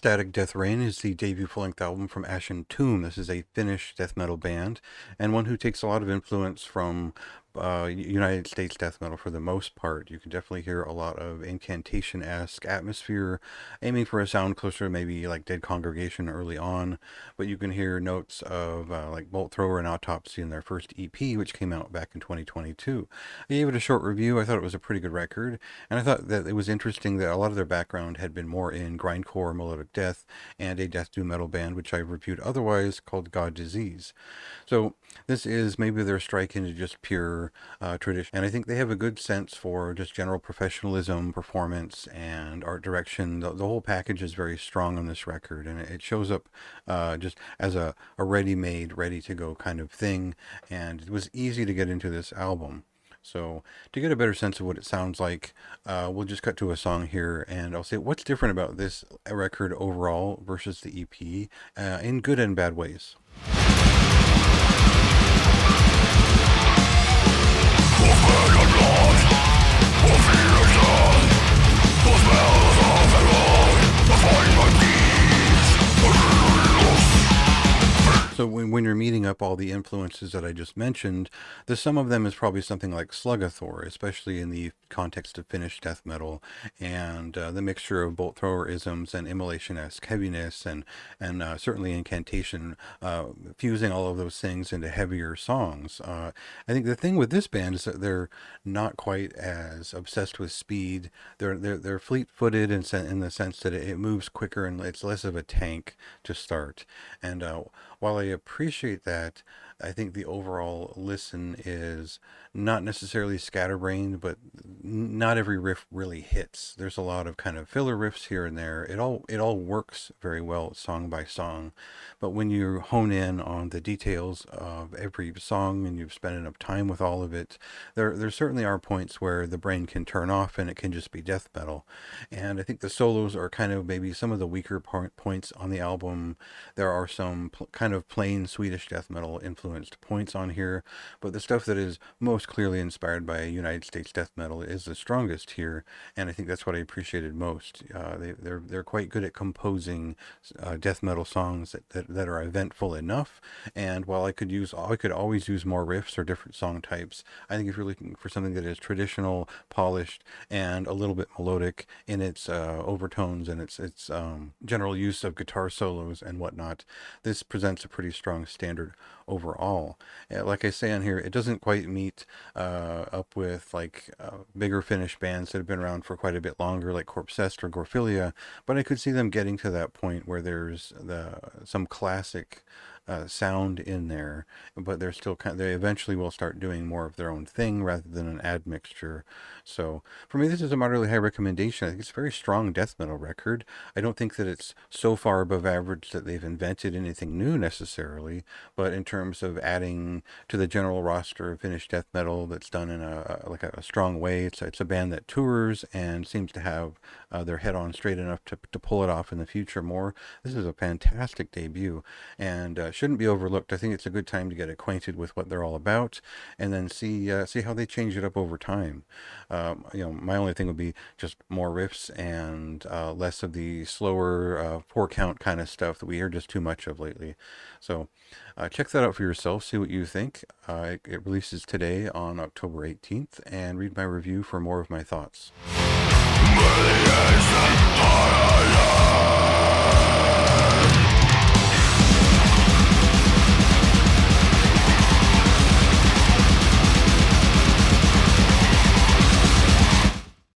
Ecstatic Death Reign is the debut full-length album from Ashen Tomb. This is a Finnish death metal band, and one who takes a lot of influence from United States death metal for the most part. You can definitely hear a lot of incantation-esque atmosphere, aiming for a sound closer to maybe like Dead Congregation early on, but you can hear notes of like Bolt Thrower and Autopsy in their first EP, which came out back in 2022. I gave it a short review. I thought it was a pretty good record, and I thought that it was interesting that a lot of their background had been more in grindcore, melodic death, and a death doom metal band, which I've reviewed otherwise, called God Disease. So this is maybe their strike into just pure tradition, and I think they have a good sense for just general professionalism, performance, and art direction. The whole package is very strong on this record, and it shows up just as a ready-made, ready-to-go kind of thing, and it was easy to get into this album. So to get a better sense of what it sounds like, we'll just cut to a song here, and I'll say what's different about this record overall versus the EP, in good and bad ways. So when you're meeting up all the influences that I just mentioned, the sum of them is probably something like Sluggathor, especially in the context of Finnish death metal, and the mixture of Bolt Thrower isms and Immolation-esque heaviness, and certainly incantation, fusing all of those things into heavier songs. I think the thing with this band is that they're not quite as obsessed with speed. They're fleet-footed in the sense that it moves quicker and it's less of a tank to start. And while I appreciate that, I think the overall listen is not necessarily scatterbrained, but not every riff really hits. There's a lot of kind of filler riffs here and there. It all works very well song by song, but when you hone in on the details of every song and you've spent enough time with all of it, there certainly are points where the brain can turn off and it can just be death metal. And I think the solos are kind of maybe some of the weaker points on the album. There are some kind of plain Swedish death metal influenced points on here, but the stuff that is most clearly inspired by United States death metal is the strongest here, and I think that's what I appreciated most. They're quite good at composing death metal songs that are eventful enough, and while I could always use more riffs or different song types, I think if you're looking for something that is traditional, polished, and a little bit melodic in its overtones and its general use of guitar solos and whatnot, this presents a pretty strong standard overall. Like I say on here, it doesn't quite meet up with like bigger Finnish bands that have been around for quite a bit longer, like Corpsest or Gorphilia, but I could see them getting to that point where there's some classic sound in there, but they're still they eventually will start doing more of their own thing rather than an admixture. So for me, this is a moderately high recommendation. I think it's a very strong death metal record. I don't think that it's so far above average that they've invented anything new necessarily, but in terms of adding to the general roster of Finnish death metal that's done in a strong way, it's a band that tours and seems to have their head on straight enough to pull it off in the future more. This is a fantastic debut, and shouldn't be overlooked. I think it's a good time to get acquainted with what they're all about, and then see how they change it up over time. My only thing would be just more riffs and less of the slower, four count kind of stuff that we hear just too much of lately. So check that out for yourself. See what you think. It releases today on October 18th, and read my review for more of my thoughts.